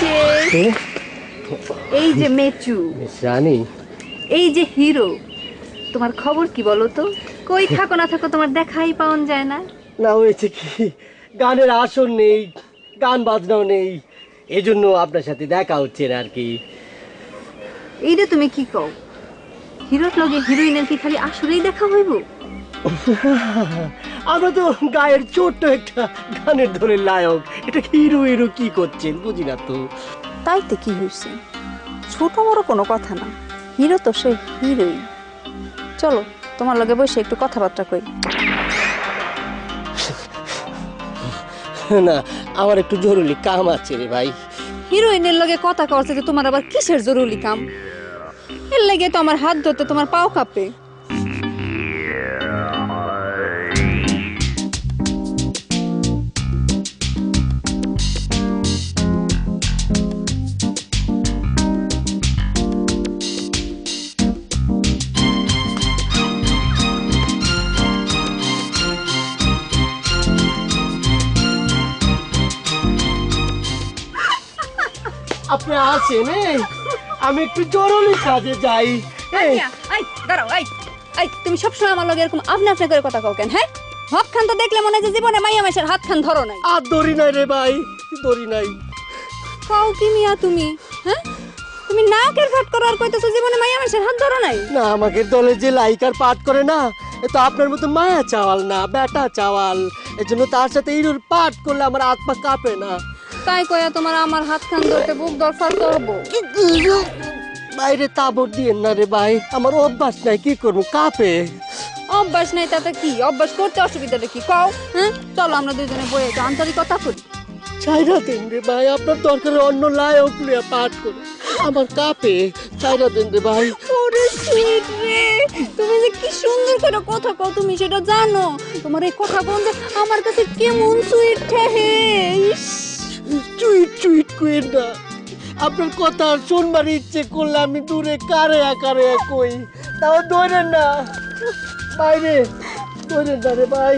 যে এই যে মেচু রানী, এই যে হিরো, তোমার খবর কি বলো তো? কই থাকো না থাকো তোমার দেখাই পাওয়া যায় না। না হয়েছে কি, গানের আসর নেই, গান বাজনাও নেই, এজন্য আপনার সাথে দেখা হচ্ছে না আর কি। এইটা তুমি কি কও? হিরোর লগে হিরোইনের কি খালি আসরেই দেখা হইব? আমরা তো গায়ের ছোট্ট একটা গানের ধরে লায়ক, এটা হিরো হিরো কি করছেন বুঝি না তো। তাইতে কি হয়েছে? ছোট বড় কোনো কথা না, হিরো তো সে হিরোই। চলো তোমার লগে বসে একটু কথাবার্তা কই। না, আমার একটু জরুরি কাম আছে রে ভাই। হিরোইনের লগে কথা কওয়ার যে তোমার আবার কিসের জরুরি কাম? এর লাগে তো আমার হাত ধরতে তোমার পাও কাঁপে। আপনি আসেন, আমি একটু জরুরি কাজে যাই। দাঁড়াও, তুমি সবসময় আমার লগে এরকম আপনি আপনি করে কথা কও কেন? হ্যাঁ, হক খান তো দেখলে মনে হয় যে জীবনে মাইয়া মাসের হাত খান ধরো নাই। আর দড়ি নাই রে ভাই, দড়ি নাই। কও কি মিয়া তুমি? হ্যাঁ, তুমি নাকের ফাট করার কইতেছো জীবনে মাইয়া মাসের হাত ধরো নাই? না, আমাকে দলে যে লাইকার পাঠ করে না, এ তো আপনার মতো মায়া চাওয়াল না, বেটা চাওয়াল। এজন্য তার সাথে ইরুর পাঠ করলে আমার হাত পা কাঁপে না। তাই কইয়া তোমার আমার হাত খান ধরতে বুক দরকার করবো? বাইরে তাবর দিয়েন না রে ভাই, আমার অভ্যাস নাই, কি করবো, কাঁপে। অভ্যাস নাই তাতে কি? অভ্যাস করতে অসুবিধাটা কি কও? হ্যাঁ, চলো আমরা দুইজনে বইয়ে একটু আন্তরিকতা করি। চাইরা দেন রে ভাই, আপনার দরকারে অন্য লায়ক নিয়ে পাঠ করে, আমার কাঁপে। চাইরা দেন রে ভাই। ওরে সুইট রে, তুমি যে কি সুন্দর করে কথা কও, তুমি সেটা জানো? তোমার এই কথা কোন যে আমার কাছে কেমন সুইট ঠেহে। চুইট চুইট কইেন না, আপনার কথা শুনবার ইচ্ছে করলে আমি দূরে কারে আকারে কই, তাও ধরেন না বাইরে, ধরেন না রে ভাই।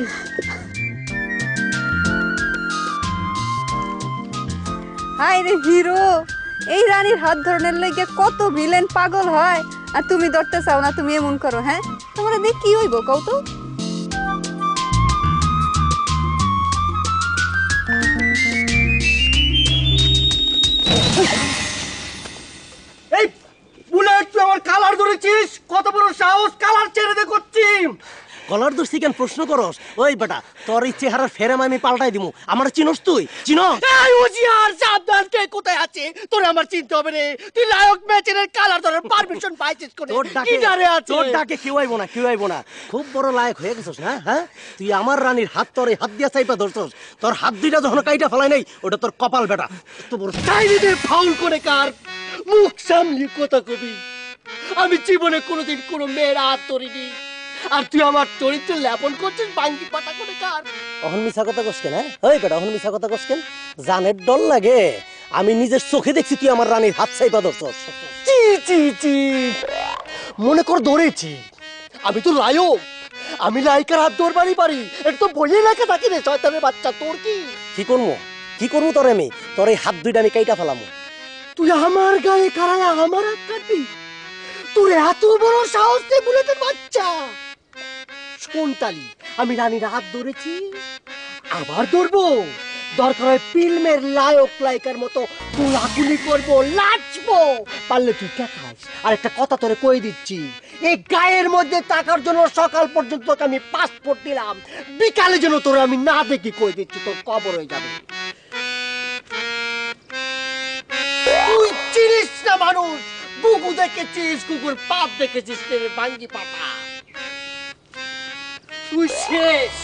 হাই রে হিরো, এই রানীর হাত ধরনের লেগে কত ভিলেন পাগল হয়, আর তুমি ধরতে চাও না। তুমি এমন করো, হ্যাঁ? তোমরা দেখ কি হইব কও তো? এই বুলেট, তুই আমার কালার ধরেছিস? কত বড় সাহস, কালার ছেড়ে দে করছি। কলার ধরছি কেন প্রশ্ন করস? ওই বেটা, তোর এই চেহারার ফেরেম আমি পাল্টাই দিমু। আমার চিনস তুই? চিনস? এই উজিয়ার, সাবধান, কে কোথায় আছে তোর আমার চিনতে হবে রে। তুই লায়ক ম্যাচের কালার ধরার পারমিশন পাইছিস করে? তোর ডাকে, তোর ডাকে কেউ আইবো না, কেউ আইবো না। খুব বড় লায়ক হয়ে গেছস না? হ্যাঁ, তুই আমার রানীর হাত, তোর হাত দিয়া চাইপা ধরছস। তোর হাত দুইটা যখন কাইটা ফেলাই নাই, ওটা তোর কপাল বেটা। তো বড় চাইনিতে ফাউল করে কার মুখ সামলি কথা কবি। আমি জীবনে কোনোদিন কোনো মেয়ের হাত ধরিনি, আর তুই আমার চরিত্র লেপন করছিস বাঙ্গি পাটা করে কার? অহন মিছা কথা কস কেন? ওই বেটা, অহন মিছা কথা কস কেন? জানের ডর লাগে? আমি নিজের চোখে দেখছি তুই আমার রানীর হাত চাইপা ধরছস। চি চি চি, মনে কর ধরেছি, আমি তো লায়ক, আমি লাইকার হাত ধরবারই পারি। এটা তো বইয়ে লেখা থাকি রে শয়তানের বাচ্চা। তোর কি কি করবো, কি করবো তোর? আমি তোর এই হাত দুইটা আমি কাইটা ফেলামু। তুই আমার গায়ে কারায় আমার হাত কাটবি? তোর এত বড় সাহস রে বুলেটের বাচ্চা! শোনতালি, আমি রানীর হাত ধরেছি, আবার ধরবো। দরকার হয় ফিল্মের লায়ক লাইকার মতো কোলাকুলি করবো, নাচবো। পারলে তুই দেখাস। আর একটা কথা তোরে কই দিচ্ছি, এই গায়ের মধ্যে থাকার জন্য সকাল পর্যন্ত তোকে আমি পাসপোর্ট দিলাম, বিকালে যেন তোরে আমি না দেখি, কই দিচ্ছি, তোর কবর হয়ে যাবে। তুই চিনিস না মানুষ, বুকু দেখেছিস, কুকুর পাপ দেখেছিস, বাঙ্গি পাটা। তুই শেষ।